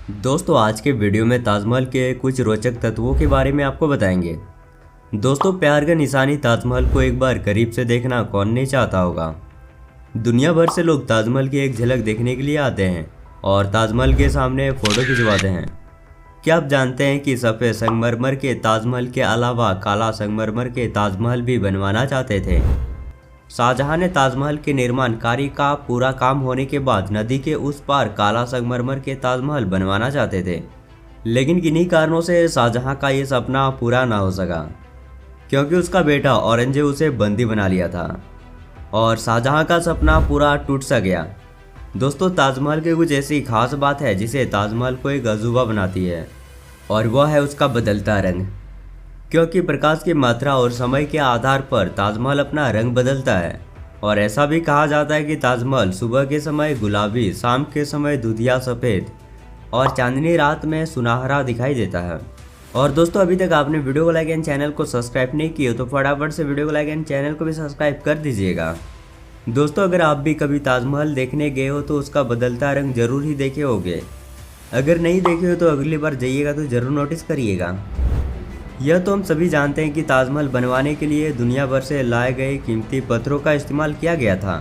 दोस्तों आज के वीडियो में ताजमहल के कुछ रोचक तत्वों के बारे में आपको बताएंगे। दोस्तों प्यार का निशानी ताजमहल को एक बार करीब से देखना कौन नहीं चाहता होगा। दुनिया भर से लोग ताजमहल की एक झलक देखने के लिए आते हैं और ताजमहल के सामने फ़ोटो खिंचवाते हैं। क्या आप जानते हैं कि सफ़ेद संगमरमर के ताजमहल के अलावा काला संगमरमर के ताजमहल भी बनवाना चाहते थे। शाहजहां ने ताजमहल के निर्माण कार्य का पूरा काम होने के बाद नदी के उस पार काला संगमरमर के ताजमहल बनवाना चाहते थे, लेकिन किन्हीं कारणों से शाहजहां का ये सपना पूरा ना हो सका, क्योंकि उसका बेटा औरंगजेब उसे बंदी बना लिया था और शाहजहां का सपना पूरा टूट सा गया। दोस्तों ताजमहल की कुछ ऐसी खास बात है जिसे ताजमहल को एक अजूबा बनाती है, और वह है उसका बदलता रंग। क्योंकि प्रकाश की मात्रा और समय के आधार पर ताजमहल अपना रंग बदलता है, और ऐसा भी कहा जाता है कि ताजमहल सुबह के समय गुलाबी, शाम के समय दूधिया सफ़ेद और चांदनी रात में सुनहरा दिखाई देता है। और दोस्तों अभी तक आपने वीडियो को लाइक एंड चैनल को सब्सक्राइब नहीं किया तो फटाफट से वीडियो को लाइक एंड चैनल को भी सब्सक्राइब कर दीजिएगा। दोस्तों अगर आप भी कभी ताजमहल देखने गए हो तो उसका बदलता रंग जरूर ही देखे होंगे। अगर नहीं देखे हो तो अगली बार जाइएगा तो ज़रूर नोटिस करिएगा। यह तो हम सभी जानते हैं कि ताजमहल बनवाने के लिए दुनिया भर से लाए गए कीमती पत्थरों का इस्तेमाल किया गया था,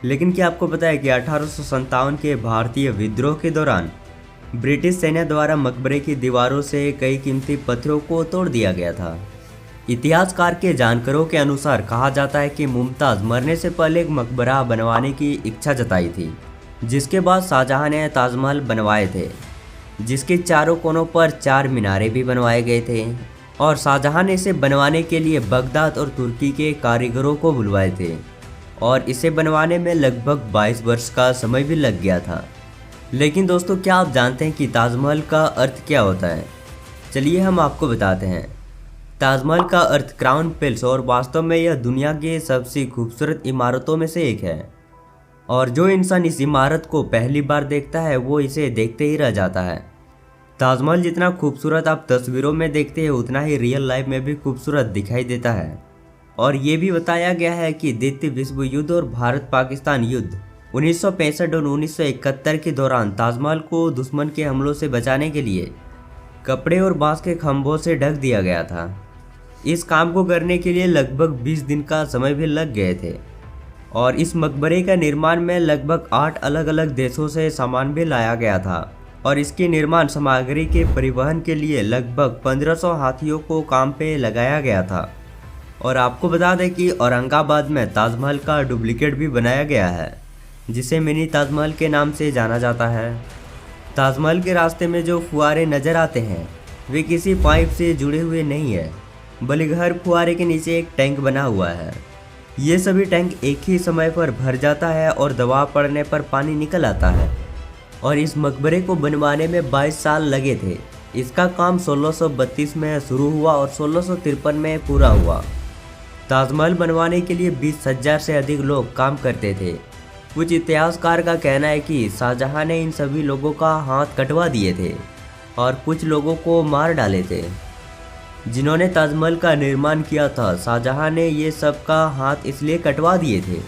लेकिन क्या आपको पता है कि 1857 के भारतीय विद्रोह के दौरान ब्रिटिश सेना द्वारा मकबरे की दीवारों से कई कीमती पत्थरों को तोड़ दिया गया था। इतिहासकार के जानकारों के अनुसार कहा जाता है कि मुमताज़ मरने से पहले एक मकबरा बनवाने की इच्छा जताई थी, जिसके बाद शाहजहां ने ताजमहल बनवाए थे, जिसके चारों कोनों पर 4 मीनारे भी बनवाए गए थे। और शाहजहां ने इसे बनवाने के लिए बगदाद और तुर्की के कारीगरों को बुलवाए थे, और इसे बनवाने में लगभग 22 वर्ष का समय भी लग गया था। लेकिन दोस्तों क्या आप जानते हैं कि ताजमहल का अर्थ क्या होता है? चलिए हम आपको बताते हैं। ताजमहल का अर्थ क्राउन पैलेस, और वास्तव में यह दुनिया के सबसे खूबसूरत इमारतों में से एक है, और जो इंसान इस इमारत को पहली बार देखता है वो इसे देखते ही रह जाता है। ताजमहल जितना खूबसूरत आप तस्वीरों में देखते हैं उतना ही रियल लाइफ में भी खूबसूरत दिखाई देता है। और ये भी बताया गया है कि द्वितीय विश्व युद्ध और भारत पाकिस्तान युद्ध 1965 और 1971 के दौरान ताजमहल को दुश्मन के हमलों से बचाने के लिए कपड़े और बांस के खंभों से ढक दिया गया था। इस काम को करने के लिए लगभग 20 दिन का समय भी लग गए थे, और इस मकबरे का निर्माण में लगभग 8 अलग अलग देशों से सामान भी लाया गया था, और इसकी निर्माण सामग्री के परिवहन के लिए लगभग 1500 हाथियों को काम पे लगाया गया था। और आपको बता दें कि औरंगाबाद में ताजमहल का डुप्लीकेट भी बनाया गया है, जिसे मिनी ताजमहल के नाम से जाना जाता है। ताजमहल के रास्ते में जो फुहारे नज़र आते हैं वे किसी पाइप से जुड़े हुए नहीं है, बल्कि हर फुहारे के नीचे एक टैंक बना हुआ है। ये सभी टैंक एक ही समय पर भर जाता है और दबाव पड़ने पर पानी निकल आता है। और इस मकबरे को बनवाने में 22 साल लगे थे। इसका काम 1632 में शुरू हुआ और 1653 में पूरा हुआ। ताजमहल बनवाने के लिए 20,000 से अधिक लोग काम करते थे। कुछ इतिहासकार का कहना है कि शाहजहां ने इन सभी लोगों का हाथ कटवा दिए थे और कुछ लोगों को मार डाले थे। जिन्होंने ताजमहल का निर्माण किया था, शाहजहां ने ये सब का हाथ इसलिए कटवा दिए थे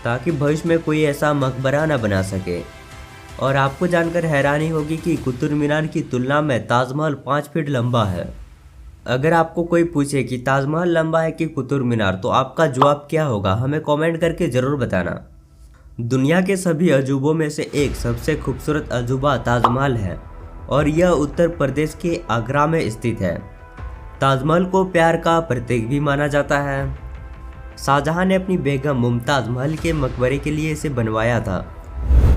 ताकि भविष्य में कोई ऐसा मकबरा न बना सके। और आपको जानकर हैरानी होगी कि कुतुब मीनार की तुलना में ताजमहल 5 फीट लंबा है। अगर आपको कोई पूछे कि ताजमहल लंबा है कि कुतुब मीनार, तो आपका जवाब क्या होगा हमें कमेंट करके ज़रूर बताना। दुनिया के सभी अजूबों में से एक सबसे खूबसूरत अजूबा ताजमहल है, और यह उत्तर प्रदेश के आगरा में स्थित है। ताजमहल को प्यार का प्रतीक भी माना जाता है। शाहजहां ने अपनी बेगम मुमताज़ महल के मकबरे के लिए इसे बनवाया था।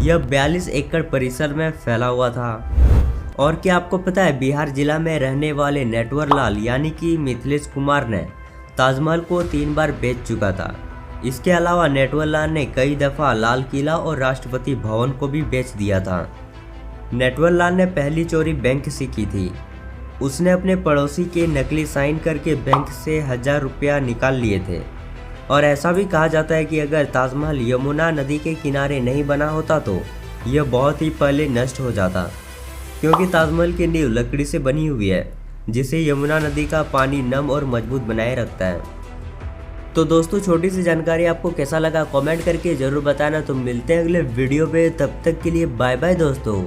यह 42 एकड़ परिसर में फैला हुआ था। और क्या आपको पता है बिहार जिला में रहने वाले नटवर लाल यानी कि मिथिलेश कुमार ने ताजमहल को 3 बार बेच चुका था। इसके अलावा नटवर लाल ने कई दफ़ा लाल किला और राष्ट्रपति भवन को भी बेच दिया था। नटवर लाल ने पहली चोरी बैंक से की थी। उसने अपने पड़ोसी के नकली साइन करके बैंक से 1000 रुपया निकाल लिए थे। और ऐसा भी कहा जाता है कि अगर ताजमहल यमुना नदी के किनारे नहीं बना होता तो यह बहुत ही पहले नष्ट हो जाता, क्योंकि ताजमहल की नींव लकड़ी से बनी हुई है, जिसे यमुना नदी का पानी नम और मजबूत बनाए रखता है। तो दोस्तों छोटी सी जानकारी आपको कैसा लगा कमेंट करके ज़रूर बताना। तो मिलते हैं अगले वीडियो पे, तब तक के लिए बाय बाय दोस्तों।